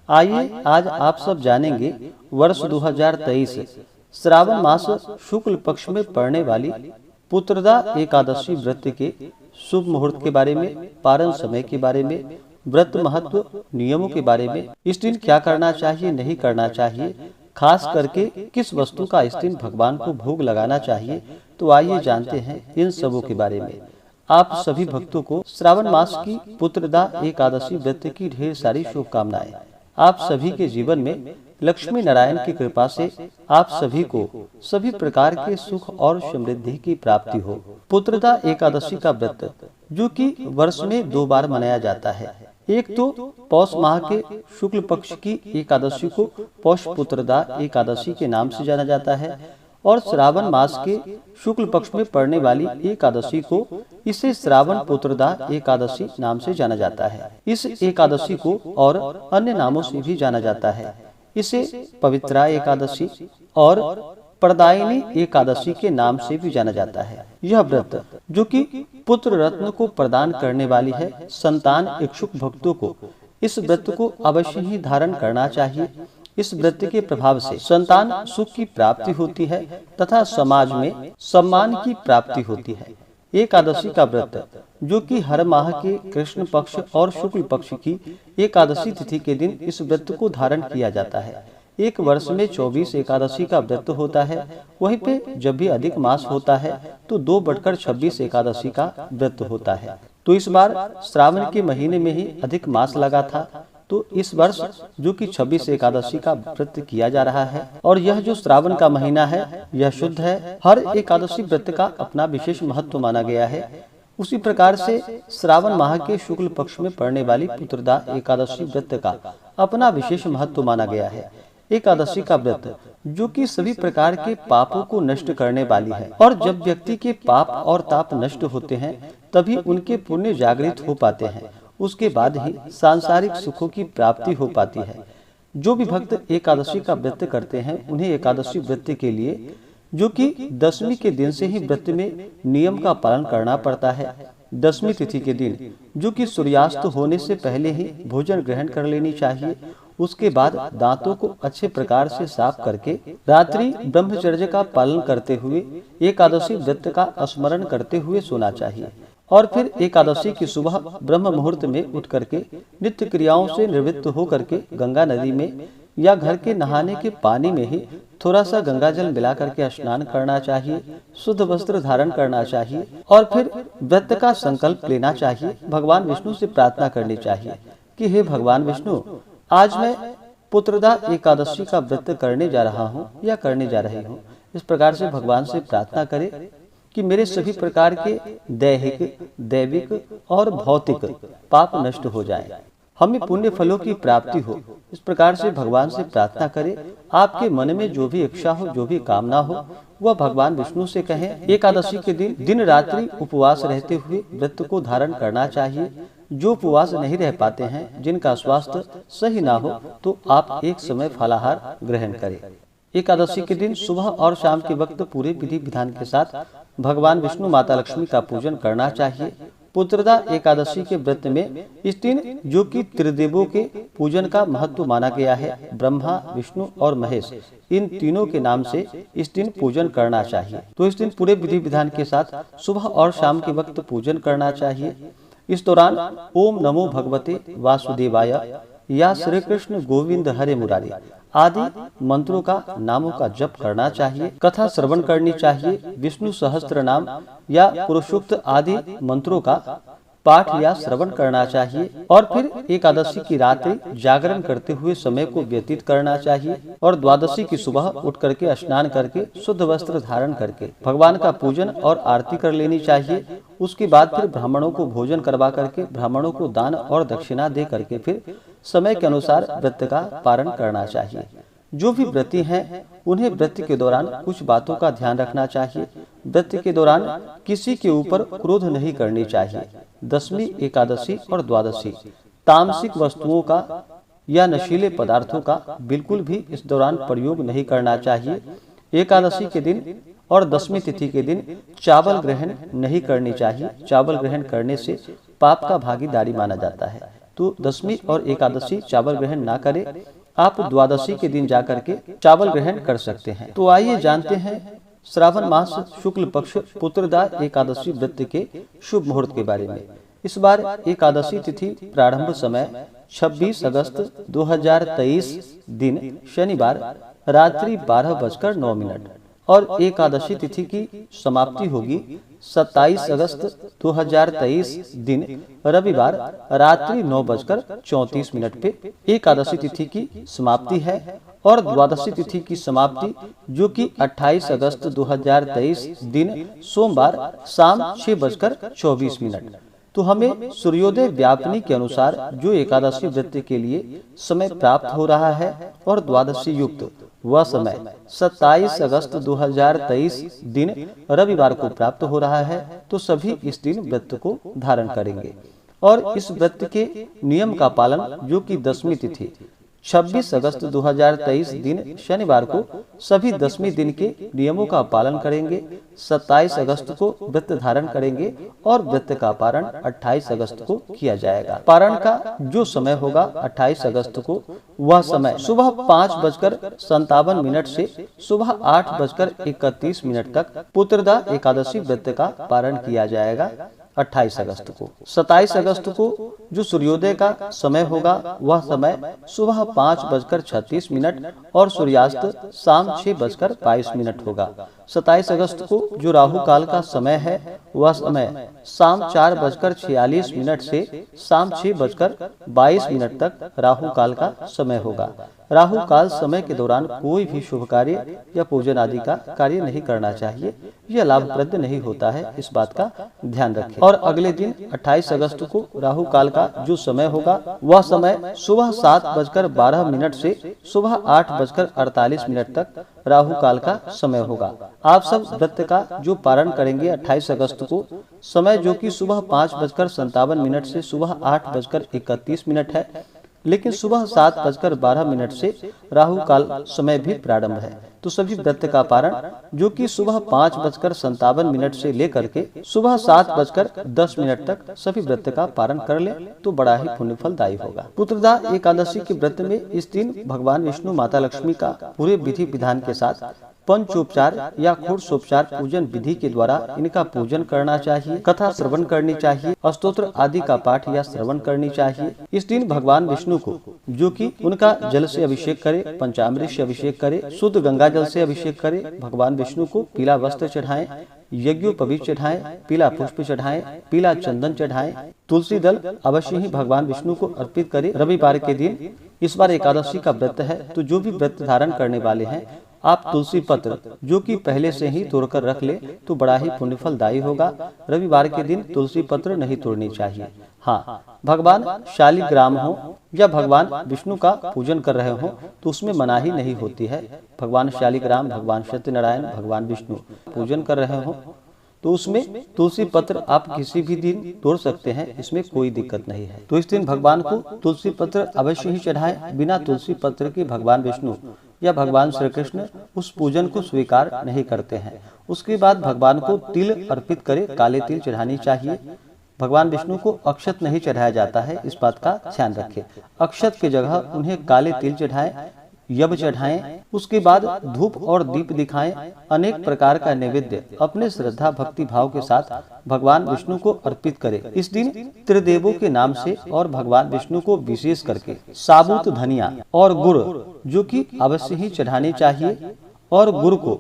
आइए आज आप सब जानेंगे वर्ष 2023 श्रावण मास शुक्ल पक्ष में पड़ने वाली पुत्रदा एकादशी व्रत के शुभ मुहूर्त के बारे में, पारण समय के बारे में, व्रत महत्व, नियमों के बारे में, इस दिन क्या करना चाहिए, नहीं करना चाहिए, खास करके किस वस्तु का इस दिन भगवान को भोग लगाना चाहिए। तो आइए जानते हैं इन सबों के बारे में। आप सभी भक्तों को श्रावण मास की पुत्रदा एकादशी व्रत की ढेर सारी शुभकामनाएं। आप सभी के जीवन में लक्ष्मी नारायण की कृपा से आप सभी को सभी प्रकार के सुख और समृद्धि की प्राप्ति हो। पुत्रदा एकादशी का व्रत जो कि वर्ष में 2 बार मनाया जाता है। एक तो पौष माह के शुक्ल पक्ष की एकादशी को पौष पुत्रदा एकादशी के नाम से जाना जाता है और श्रावण मास के शुक्ल पक्ष में पड़ने वाली एकादशी को इसे श्रावण पुत्रदा एकादशी नाम से जाना जाता है। इस एकादशी को और अन्य नामों से भी जाना जाता है। इसे पवित्रा एकादशी और प्रदायिनी एकादशी के नाम से भी जाना जाता है। यह व्रत जो कि पुत्र रत्न को प्रदान करने वाली है, संतान इच्छुक भक्तों को इस व्रत को अवश्य ही धारण करना चाहिए। इस व्रत के प्रभाव से संतान सुख की प्राप्ति होती है तथा समाज में सम्मान की प्राप्ति होती है। एकादशी का व्रत जो कि हर माह के कृष्ण पक्ष और शुक्ल पक्ष की एकादशी तिथि के दिन इस व्रत को धारण किया जाता है। एक वर्ष में 24 एकादशी का व्रत होता है। वहीं पे जब भी अधिक मास होता है तो 2/26 एकादशी का व्रत होता है। तो इस बार श्रावण के महीने में ही अधिक मास लगा था, तो इस वर्ष जो कि 26 एकादशी का व्रत किया जा रहा है। और यह जो श्रावण का महीना है यह शुद्ध है। हर एकादशी व्रत का अपना विशेष महत्व माना गया है। उसी प्रकार से श्रावण माह के शुक्ल पक्ष में पड़ने वाली पुत्रदा एकादशी व्रत का अपना विशेष महत्व माना गया है। एकादशी का व्रत जो कि सभी प्रकार के पापों को नष्ट करने वाली है और जब व्यक्ति के पाप और ताप नष्ट होते हैं तभी उनके पुण्य जागृत हो पाते हैं। उसके बाद ही सांसारिक सुखों की प्राप्ति हो पाती है। जो भी भक्त एकादशी का व्रत करते हैं उन्हें एकादशी व्रत के लिए जो कि 10वीं के दिन से ही व्रत में नियम का पालन करना पड़ता है। 10वीं तिथि के दिन जो कि सूर्यास्त होने से पहले ही भोजन ग्रहण कर लेनी चाहिए। उसके बाद दांतों को अच्छे प्रकार से साफ करके रात्रि ब्रह्मचर्य का पालन करते हुए एकादशी व्रत का स्मरण करते हुए सोना चाहिए और फिर एकादशी की सुबह ब्रह्म मुहूर्त में उठ करके नित्य क्रियाओं से निवृत्त हो करके गंगा नदी में या घर के नहाने के पानी में ही थोड़ा सा गंगा जल मिला करके स्नान करना चाहिए, शुद्ध वस्त्र धारण करना चाहिए और फिर व्रत का संकल्प लेना चाहिए। भगवान विष्णु से प्रार्थना करनी चाहिए कि हे भगवान विष्णु, आज मैं पुत्रदा एकादशी का व्रत करने जा रहा हूँ या करने जा रही हूँ। इस प्रकार से भगवान से प्रार्थना करें कि मेरे सभी प्रकार के दैहिक, दैविक और भौतिक पाप नष्ट हो जाएं, हमें पुण्य फलों की प्राप्ति हो। इस प्रकार से भगवान से प्रार्थना करें। आपके मन में जो भी इच्छा हो, जो भी कामना हो, वह भगवान विष्णु से कहें। एकादशी के दिन दिन रात्रि उपवास रहते हुए व्रत को धारण करना चाहिए। जो उपवास नहीं रह पाते हैं, जिनका स्वास्थ्य सही ना हो, तो आप एक समय फलाहार ग्रहण करें। एकादशी के दिन सुबह और शाम के वक्त पूरे विधि विधान के साथ भगवान विष्णु, माता लक्ष्मी का पूजन करना चाहिए। पुत्रदा एकादशी के व्रत में इस दिन जो कि त्रिदेवों के पूजन का महत्व माना गया है, ब्रह्मा, विष्णु और महेश, इन तीनों के नाम से इस दिन पूजन करना चाहिए। तो इस दिन पूरे विधि विधान के साथ सुबह और शाम के वक्त पूजन करना चाहिए। इस दौरान ओम नमो भगवते वासुदेवाय या श्री कृष्ण गोविंद हरे मुरारी आदि मंत्रों का, नामों का जप करना चाहिए। कथा श्रवण करनी चाहिए। विष्णु सहस्त्र नाम या पुरुषोक्त आदि मंत्रों का पाठ या श्रवण करना चाहिए और फिर एकादशी की रात्रि जागरण करते हुए समय को व्यतीत करना चाहिए और द्वादशी की सुबह उठ करके स्नान करके शुद्ध वस्त्र धारण करके भगवान का पूजन और आरती कर लेनी चाहिए। उसके बाद फिर ब्राह्मणों को भोजन करवा करके, ब्राह्मणों को दान और दक्षिणा दे करके फिर समय के अनुसार व्रत का पारण करना चाहिए। जो भी व्रती हैं उन्हें व्रत के दौरान कुछ बातों का ध्यान रखना चाहिए। व्रत के दौरान किसी के ऊपर क्रोध नहीं करनी चाहिए। 10वीं एकादशी और द्वादशी तामसिक वस्तुओं का या नशीले पदार्थों का बिल्कुल भी इस दौरान प्रयोग नहीं करना चाहिए। एकादशी के दिन और 10वीं तिथि के दिन चावल ग्रहण नहीं करनी चाहिए। चावल ग्रहण करने से पाप का भागीदारी माना जाता है। तो दशमी और एकादशी चावल ग्रहण ना करें। आप द्वादशी के दिन जाकर के चावल ग्रहण कर सकते हैं। तो आइए जानते हैं श्रावण मास शुक्ल पक्ष पुत्रदा एकादशी व्रत के शुभ मुहूर्त के बारे में। इस बार एकादशी तिथि प्रारंभ समय 26 अगस्त 2023 दिन शनिवार रात्रि 12:09 और एकादशी तिथि की समाप्ति होगी 27 अगस्त 2023 दिन रविवार रात्रि 9:34 पे। एकादशी तिथि की समाप्ति है और द्वादशी तिथि की समाप्ति जो कि 28 अगस्त 2023 दिन सोमवार शाम 6:24। तो हमें सूर्योदय व्यापनी के अनुसार जो एकादशी व्रत के लिए समय प्राप्त हो रहा है और द्वादशी युक्त वह समय 27 अगस्त 2023 दिन रविवार को प्राप्त हो रहा है। तो सभी इस दिन व्रत को धारण करेंगे और इस व्रत के नियम का पालन जो कि दशमी तिथि 26 अगस्त 2023 दिन शनिवार को सभी दशमी दिन के नियमों का पालन करेंगे। 27 अगस्त को व्रत धारण करेंगे और व्रत का पारण 28 अगस्त को किया जाएगा। पारण का जो समय होगा 28 अगस्त को वह समय सुबह 5:57 से सुबह 8:31 तक पुत्रदा एकादशी व्रत का पारण किया जाएगा। 28 अगस्त को 27 अगस्त को जो सूर्योदय का समय होगा वह समय सुबह 5:36 और सूर्यास्त शाम 6:22 होगा। 27 अगस्त को जो राहु काल का समय है वह समय शाम 4:46 से शाम 6:22 तक राहु काल का समय होगा। राहु काल समय के दौरान कोई भी शुभ कार्य या पूजन आदि का कार्य नहीं करना चाहिए। यह लाभप्रद नहीं होता है, इस बात का ध्यान रखें। और अगले दिन 28 अगस्त को राहु काल का जो समय होगा वह समय सुबह 7:12 से सुबह 8:48 तक राहु काल का समय होगा। आप सब व्रत का जो पारण करेंगे 28 अगस्त को समय जो कि सुबह 5:57 से सुबह 8:31 है, लेकिन सुबह 7:12 से राहु काल समय भी प्रारंभ है। तो सभी व्रत का पारण जो कि सुबह 5:57 से लेकर के सुबह 7:10 तक सभी व्रत का पारण कर ले तो बड़ा ही पुण्य फलदायी होगा। पुत्रदा एकादशी के व्रत में इस दिन भगवान विष्णु माता लक्ष्मी का पूरे विधि विधान के साथ पंचोपचार या षोडशोपचार पूजन विधि के द्वारा इनका पूजन करना चाहिए। कथा श्रवण करनी चाहिए, स्तोत्र आदि का पाठ या श्रवण करनी चाहिए। इस दिन भगवान विष्णु को जो कि उनका जल से अभिषेक करे, पंचामृत से अभिषेक करे, शुद्ध गंगा जल से अभिषेक करे, भगवान विष्णु को पीला वस्त्र चढ़ाएं, यज्ञोपवीत चढ़ाएं, पीला पुष्प चढ़ाएं, पीला चंदन चढ़ाएं, तुलसी दल अवश्य ही भगवान विष्णु को अर्पित करें। रविवार के दिन इस बार एकादशी का व्रत है, तो जो भी व्रत धारण करने वाले हैं आप तुलसी पत्र जो कि पहले से ही तोड़कर रख ले तो बड़ा ही पुण्य फलदायी होगा। रविवार के दिन तुलसी पत्र नहीं तोड़नी चाहिए। हाँ, भगवान शालिग्राम हो या भगवान विष्णु का पूजन कर रहे हो तो उसमें मनाही नहीं होती है। भगवान शालिग्राम, भगवान सत्यनारायण, भगवान विष्णु पूजन कर रहे हो तो उसमें तुलसी पत्र आप किसी भी दिन तोड़ सकते हैं, इसमें कोई दिक्कत नहीं है। तो इस दिन भगवान को तुलसी पत्र अवश्य ही चढ़ाएं। बिना तुलसी पत्र के भगवान विष्णु या भगवान श्री कृष्ण उस पूजन को स्वीकार नहीं करते हैं। उसके बाद भगवान को तिल अर्पित करे, काले तिल चढ़ानी चाहिए। भगवान विष्णु को अक्षत नहीं चढ़ाया जाता है, इस बात का ध्यान रखें। अक्षत की जगह उन्हें काले तिल चढ़ाएं, यब चढ़ाएं। उसके बाद धूप और दीप दिखाएं। अनेक प्रकार का नैवेद्य अपने श्रद्धा भक्ति भाव के साथ भगवान विष्णु को अर्पित करें। इस दिन त्रिदेवों के नाम से और भगवान विष्णु को विशेष करके साबुत धनिया और गुड़ जो कि अवश्य ही चढ़ानी चाहिए और गुड़ को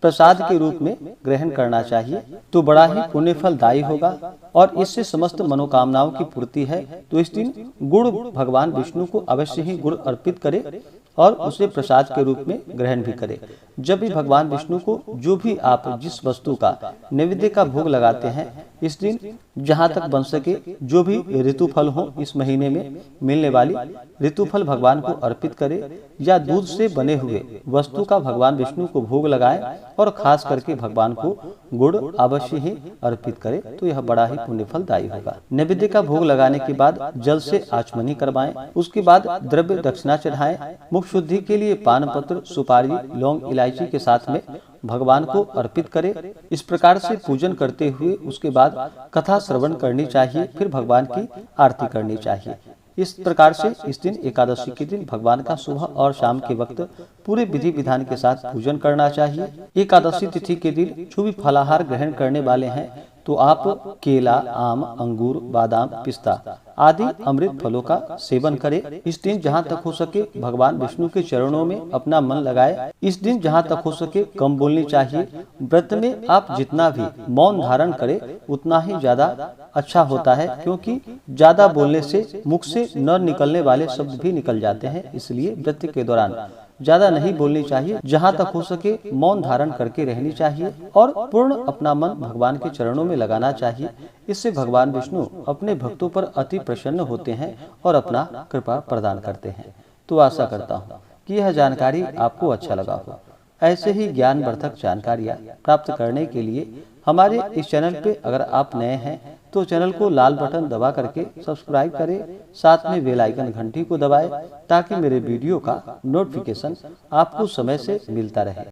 प्रसाद के रूप में ग्रहण करना चाहिए तो बड़ा ही पुण्य फलदायी होगा और इससे समस्त मनोकामनाओं की पूर्ति है। तो इस दिन गुड़ भगवान विष्णु को अवश्य ही गुड़ अर्पित करे और उसे प्रसाद के रूप में ग्रहण भी करें। जब भी भगवान विष्णु को जो भी आप जिस वस्तु का नैवेद्य का भोग लगाते हैं इस दिन जहाँ तक बन सके जो भी ऋतुफल हो इस महीने में मिलने वाली ऋतुफल भगवान को अर्पित करें या दूध से बने हुए वस्तु का भगवान विष्णु को भोग लगाएं और खास करके भगवान को गुड़ अवश्य ही अर्पित करें तो यह बड़ा ही पुण्य फलदायी होगा। नैवेद्य का भोग लगाने के बाद जल से आचमनी करवाएं। उसके बाद द्रव्य दक्षिणा चढ़ाएं। मुख शुद्धि के लिए पान पत्र, सुपारी, लौंग, इलायची के साथ में भगवान को अर्पित करें। इस प्रकार से पूजन करते हुए उसके बाद कथा श्रवण करनी चाहिए, फिर भगवान की आरती करनी चाहिए। इस प्रकार से इस दिन एकादशी के दिन भगवान का सुबह और शाम के वक्त पूरे विधि विधान के साथ पूजन करना चाहिए। एकादशी तिथि के दिन जो भी फलाहार ग्रहण करने वाले हैं तो आप केला, आम, अंगूर, बादाम, पिस्ता आदि अमृत फलों का सेवन करें। इस दिन जहाँ तक हो सके भगवान विष्णु के चरणों में अपना मन लगाए। इस दिन जहाँ तक हो सके कम बोलनी चाहिए। व्रत में आप जितना भी मौन धारण करें उतना ही ज्यादा अच्छा होता है, क्योंकि ज्यादा बोलने से मुख से न निकलने वाले शब्द भी निकल जाते हैं। इसलिए व्रत के दौरान ज्यादा नहीं बोलनी चाहिए। जहाँ तक हो सके मौन धारण करके रहनी चाहिए और पूर्ण अपना मन भगवान के चरणों में लगाना चाहिए। इससे भगवान विष्णु अपने भक्तों पर अति प्रसन्न होते हैं और अपना कृपा प्रदान करते हैं। तो आशा करता हूँ कि यह जानकारी आपको अच्छा लगा हो। ऐसे ही ज्ञानवर्धक जानकारियाँ प्राप्त करने के लिए हमारे इस चैनल पे अगर आप नए हैं तो चैनल को लाल बटन दबा करके सब्सक्राइब करें, साथ में बेल आइकन घंटी को दबाएं ताकि मेरे वीडियो का नोटिफिकेशन आपको समय से मिलता रहे।